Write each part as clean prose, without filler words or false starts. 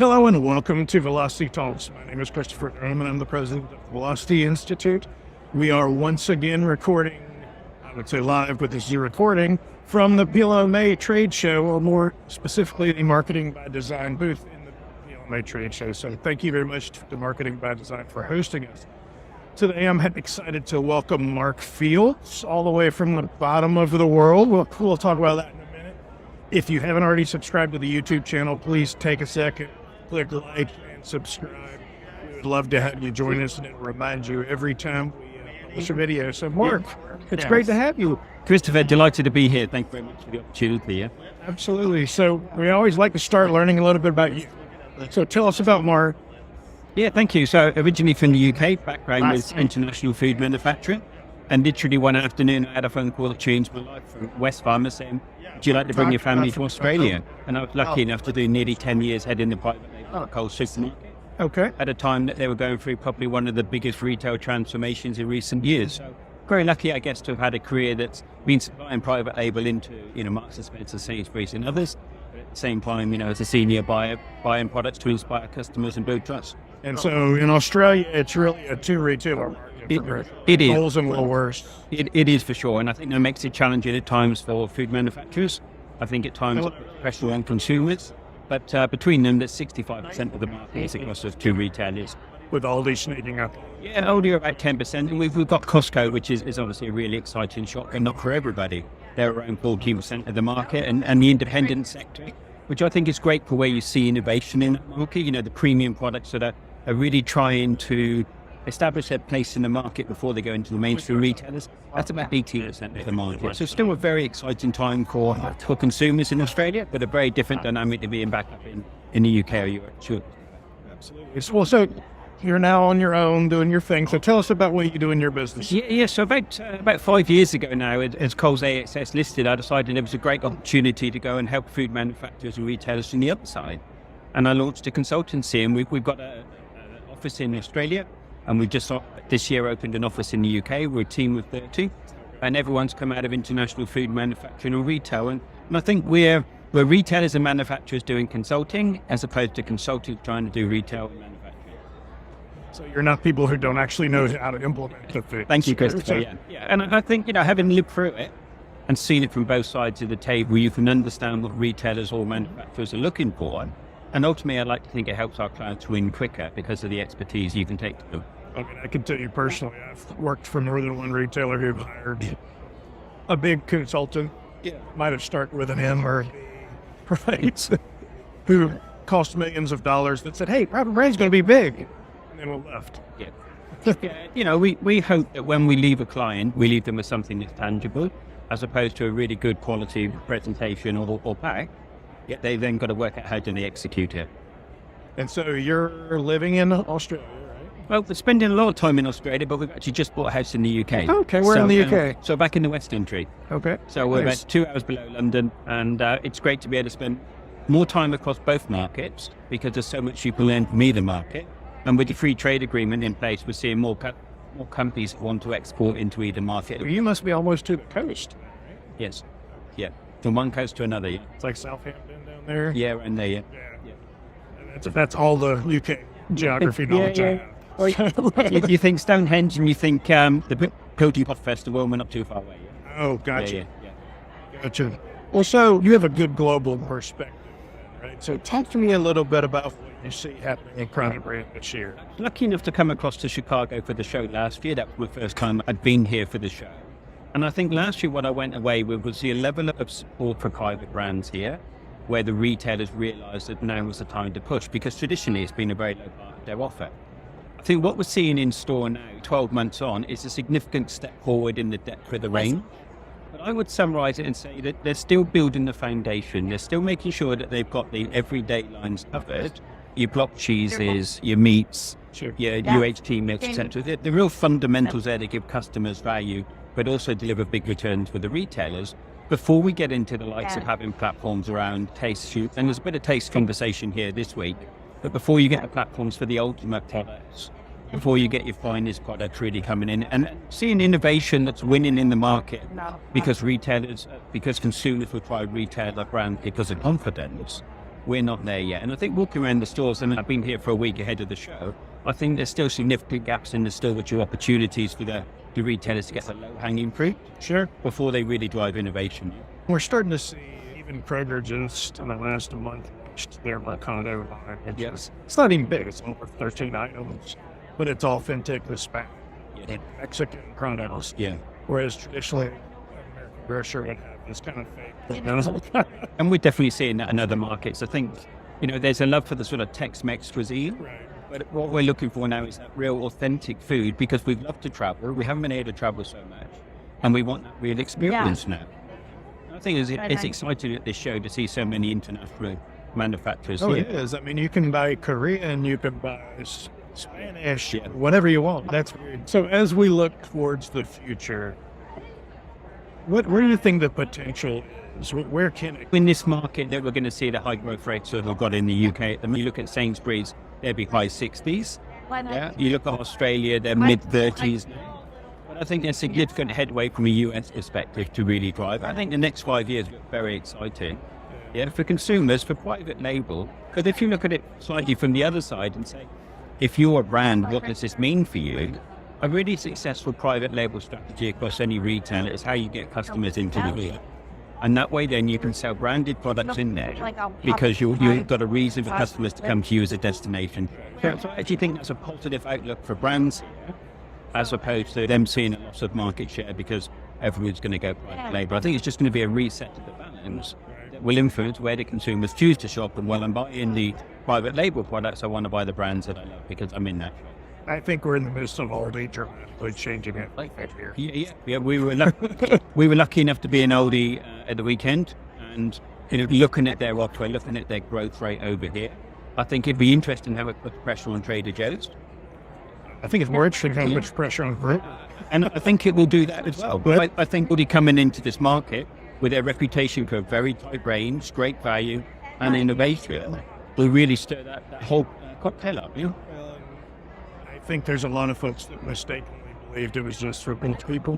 Hello and welcome to Velocity Talks. My name is Christopher Durham and I'm the president of the Velocity Institute. We are once again recording, I would say live, but this is a recording from the PLMA trade show, or more specifically the Marketing by Design booth in the PLMA trade show. So thank you very much to Marketing by Design for hosting us. Today I'm excited to welcome Mark Fields all the way from the bottom of the world. We'll talk about that in a minute. If you haven't already subscribed to the YouTube channel, please take a second, click like and subscribe. We would love to have you join us, and it will remind you every time we publish a video. So Mark, it's great to have you. Christopher, delighted to be here. Thank you very much for the opportunity. Yeah? Absolutely. So we always like to start learning a little bit about you. So tell us about Mark. Yeah, thank you. So originally from the UK, background was international food manufacturing. And literally one afternoon, I had a phone call that changed my life from Wesfarmers saying, would you like to bring your family to Australia? And I was lucky enough to do nearly 10 years heading the private label Coles supermarket. Okay. At a time that they were going through probably one of the biggest retail transformations in recent years. So very lucky, I guess, to have had a career that's been supplying private label into, Marks and Spencer, Sainsbury's and others. But at the same time, as a senior buyer, buying products to inspire customers and build trust. And so in Australia, it's really a two-retailer market. It is. Coles and Woolworths. It is for sure. And I think that makes it challenging at times for food manufacturers. I think at times it puts pressure on consumers. But between them, that's 65% of the market is across those two retailers. With Aldi sneaking up. Yeah, Aldi are about 10%. And we've got Costco, which is obviously a really exciting shop, and not for everybody. They're around 14% of the market. And the independent sector, which I think is great for where you see innovation in that market. The premium products that are really trying to establish their place in the market before they go into the mainstream retailers. That's about 18% of the market. So still a very exciting time for consumers in Australia, but a very different dynamic to being back up in the UK or Europe. Sure. Absolutely. Well, so you're now on your own doing your thing. So tell us about what you do in your business. Yeah. So about 5 years ago now, as Coles AXS listed, I decided it was a great opportunity to go and help food manufacturers and retailers from the other side. And I launched a consultancy, and we've got an office in Australia. And we've just this year opened an office in the UK. We're a team of 30, and everyone's come out of international food manufacturing or retail. And I think we're retailers and manufacturers doing consulting, as opposed to consultants trying to do retail and manufacturing. So you're not people who don't actually know how to implement the food. Thank you, Christopher. Yeah. And I think, having lived through it and seen it from both sides of the table, you can understand what retailers or manufacturers are looking for. And ultimately, I'd like to think it helps our clients win quicker because of the expertise you can take to them. I mean, I can tell you personally, I've worked for more than one retailer who hired a big consultant. Yeah, might have started with an M or a B, right? Who cost millions of dollars that said, hey, private brand's going to be big. And then we left. Yeah. We hope that when we leave a client, we leave them with something that's tangible, as opposed to a really good quality presentation or pack. Yeah, they then got to work out how do they execute it. And so you're living in Australia, right? Well, we're spending a lot of time in Australia, but we've actually just bought a house in the UK. Okay, we're in the UK. So back in the West Country. Okay. So we're about 2 hours below London, and it's great to be able to spend more time across both markets because there's so much you can learn from either market. And with the free trade agreement in place, we're seeing more companies want to export into either market. Well, you must be almost to the coast, right? Yes. Yeah. From one coast to another. Yeah. It's like Southampton down there. Yeah, and there. Yeah. And that's all the UK geography knowledge I have. You think Stonehenge and you think the Pilgrim Pot Festival, we're not too far away. Yeah. Oh, gotcha. Yeah. Gotcha. Well, so you have a good global perspective, right? So talk to me a little bit about what you see happening in private brand this year. Lucky enough to come across to Chicago for the show last year. That was the first time I'd been here for the show. And I think last year what I went away with was the level of support for private brands here, where the retailers realised that now was the time to push, because traditionally it's been a very low part of their offer. I think what we're seeing in store now, 12 months on, is a significant step forward in the depth of the range. But I would summarise it and say that they're still building the foundation. They're still making sure that they've got the everyday lines covered. Your block cheeses, your meats, your UHT mix, etc. The real fundamentals there to give customers value, but also deliver big returns for the retailers before we get into the likes of having platforms around taste shoots. And there's a bit of taste conversation here this week, but before you get the platforms for the ultimate products, before you get your finest products really coming in and seeing innovation that's winning in the market because consumers will try retailer brand because of confidence. We're not there yet. And I think walking around the stores, and I've been here for a week ahead of the show, I think there's still significant gaps in the store, which are opportunities for the retailers to get the low-hanging fruit Sure. before they really drive innovation. We're starting to see even Kroger just in the last month launched their Mercado line. It's not even big. It's over 13 items, but it's all fintech Hispanic, Yeah. Mexican products. Yeah. Whereas traditionally, American grocery would have this kind of fake. And we're definitely seeing that in other markets. I think, there's a love for the sort of Tex-Mex cuisine. Right. But what we're looking for now is that real authentic food, because we've loved to travel. We haven't been able to travel so much. And we want that real experience now. I think it's exciting at this show to see so many international manufacturers. Oh, here. it is. I mean, you can buy Korean, you can buy Spanish, Yeah. whatever you want. That's weird. So as we look towards the future, where do you think the potential is? Where can it? In this market that we're going to see the high growth rates that we've got in the UK. I mean, you look at Sainsbury's, they'll be high 60s. Yeah. You look at Australia, they're mid 30s now. But I think there's significant headway from a US perspective to really drive. I think the next 5 years are very exciting. Yeah, for consumers, for private label. Because if you look at it slightly from the other side and say, if you're a brand, what does this mean for you? A really successful private label strategy across any retailer is how you get customers into the deal. And that way then you can sell branded products in there because you've got a reason for customers to come to you as a destination. So I actually think that's a positive outlook for brands here, as opposed to them seeing a loss of market share because everyone's going to go private label. I think it's just going to be a reset of the balance that will influence where the consumers choose to shop. And while I'm buying the private label products, I want to buy the brands that I love because I'm in that shop. I think we're in the midst of Aldi dramatically changing it like that here. Yeah. We were lucky enough to be in Aldi at the weekend, and looking at their offer, looking at their growth rate over here, I think it'd be interesting to have a put pressure on Trader Joe's, I think it's more interesting how much pressure on group. and I think it will do that as well. But I think Aldi coming into this market with their reputation for a very tight range, great value, and innovation will really stir that whole cocktail up. I think there's a lot of folks that mistakenly believed it was just for rich people.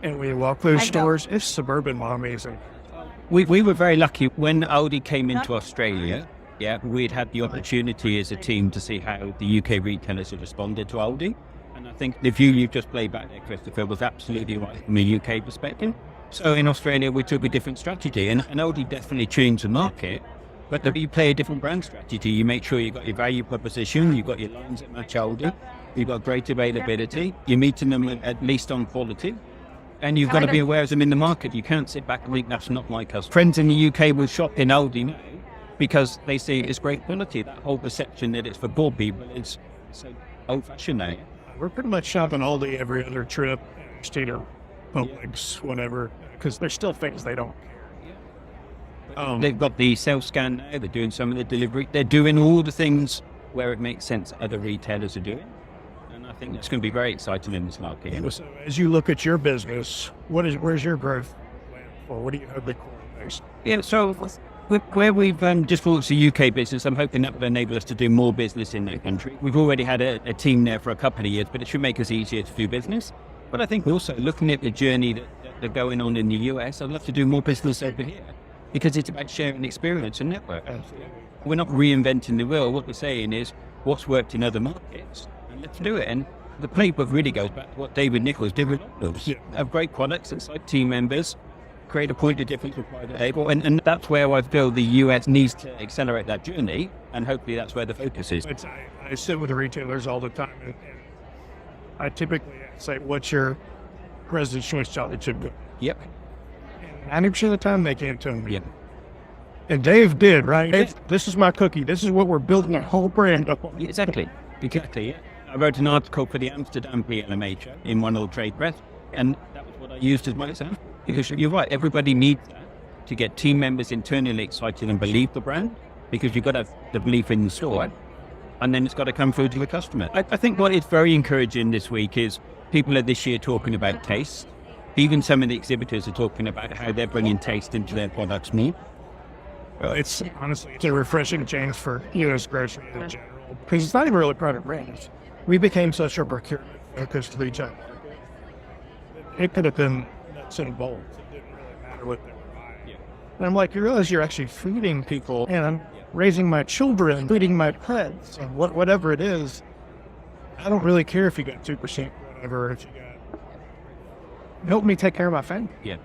And we walk those stores, it's suburban mommies. And We were very lucky when Aldi came into Australia. Yeah, we'd had the opportunity as a team to see how the UK retailers had responded to Aldi. And I think the view you've just played back there, Christopher, was absolutely right from a UK perspective. So in Australia, we took a different strategy, and Aldi definitely changed the market. But you play a different brand strategy. You make sure you've got your value proposition, you've got your lines that match Aldi, you've got great availability, you're meeting them at least on quality, and you've got to be aware of them in the market. You can't sit back and think that's not like us. Friends in the UK will shop in Aldi now because they see it's great quality. That whole perception that it's for poor people is so old-fashioned now. we're pretty much shopping Aldi every other trip, Steiner, Publix, whatever, because there's still things they don't. They've got the self-scan now, they're doing some of the delivery, they're doing all the things where it makes sense other retailers are doing. And I think that's going to be very exciting in this market. So as you look at your business, where's your growth plan for? What do you have the core base? Yeah, so where we've just launched the UK business, I'm hoping that will enable us to do more business in that country. We've already had a team there for a couple of years, but it should make us easier to do business. But I think also looking at the journey that they're going on in the US, I'd love to do more business over here. Because it's about sharing experience and network. We're not reinventing the wheel. What we're saying is what's worked in other markets, and let's do it. And the playbook really goes back to what David Nichols did with Domino's. Have great products, excite team members, create a point of difference with private label, and that's where I feel the US needs to accelerate that journey, and hopefully that's where the focus is. I sit with the retailers all the time, and I typically say, "What's your President's Choice chocolate chip?" Yep. 90% of the time, they can't tell me. Yep. And Dave did, right? This is my cookie. This is what we're building our whole brand up on. Exactly. Yeah. I wrote an article for the Amsterdam PLMH in one old trade press, and that was what I used as my example. Because you're right, everybody needs that to get team members internally excited and believe the brand, because you've got to have the belief in the store, and then it's got to come through to the customer. I think what is very encouraging this week is people are this year talking about taste. Even some of the exhibitors are talking about how they're bringing taste into their products more. Well, it's honestly, it's a refreshing change for U.S. grocery in general, because it's not even really product range. We became such a procurement-focused retail market. It could have been nuts and bolts. It didn't really matter what they were buying. And I'm like, you realize you're actually feeding people, and I'm raising my children, feeding my pets, and whatever it is. I don't really care if you got 2%, whatever, if you got. Help me take care of my family. Yeah.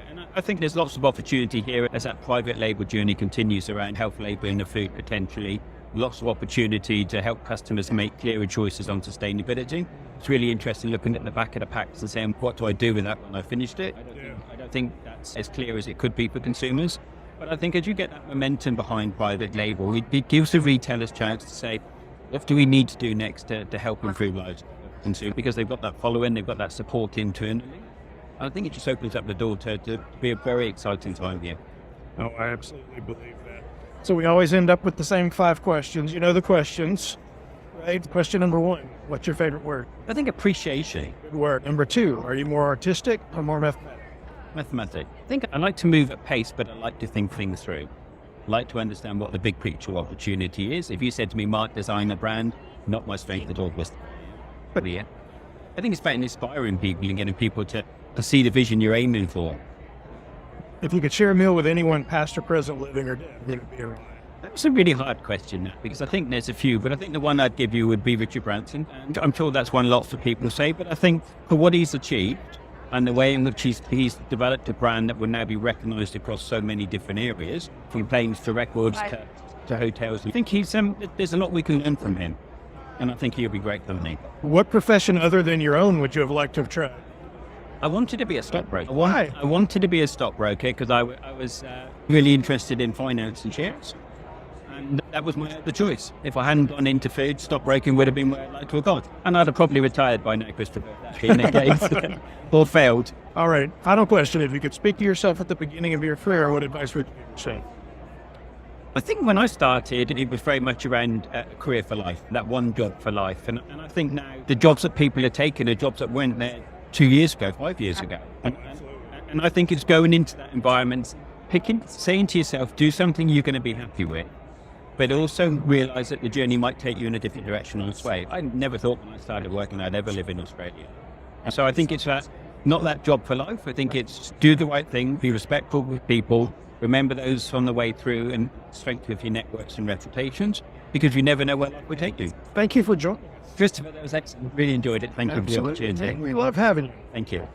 And I think there's lots of opportunity here as that private label journey continues around health labeling the food potentially. Lots of opportunity to help customers make clearer choices on sustainability. It's really interesting looking at the back of the packs and saying, what do I do with that when I finished it? I don't think that's as clear as it could be for consumers. But I think as you get that momentum behind private label, it gives the retailers a chance to say, what do we need to do next to help improve lives of consumers? Because they've got that following, they've got that support internally. I think it just opens up the door to be a very exciting time here. Oh, I absolutely believe that. So we always end up with the same 5 questions. You know the questions, right? Question number 1, what's your favorite word? I think appreciation. Good word. Number 2, are you more artistic or more mathematical? Mathematics. I think I like to move at pace, but I like to think things through. I like to understand what the big picture opportunity is. If you said to me, Mark, design a brand, not my strength at all. But yeah, I think it's about inspiring people and getting people to see the vision you're aiming for. If you could share a meal with anyone, past or present, living or dead, would it be around? That's a really hard question, because I think there's a few, but I think the one I'd give you would be Richard Branson. And I'm sure that's one lot for people to say, but I think for what he's achieved and the way in which he's developed a brand that will now be recognised across so many different areas, from planes to records to hotels, I think there's a lot we can learn from him. And I think he'll be great company. What profession other than your own would you have liked to have tried? I wanted to be a stockbroker. Why? I wanted to be a stockbroker because I was really interested in finance and shares. And that was my other choice. If I hadn't gone into food, stockbroking would have been where I'd like to have gone. And I'd have probably retired by now, Christopher, if that being the case. Or failed. All right. Final question. If you could speak to yourself at the beginning of your career, what advice would you give yourself? I think when I started, it was very much around a career for life, that one job for life. And I think now the jobs that people are taking are jobs that weren't there 2 years ago, 5 years ago. And I think it's going into that environment, saying to yourself, do something you're going to be happy with, but also realise that the journey might take you in a different direction on its way. I never thought when I started working I'd ever live in Australia. And so I think it's not that job for life. I think it's do the right thing, be respectful with people, remember those on the way through, and strengthen your networks and reputations, because you never know where life will take you. Thank you for joining us. Christopher, that was excellent. Really enjoyed it. Thank you for the opportunity. We love having you. Thank you.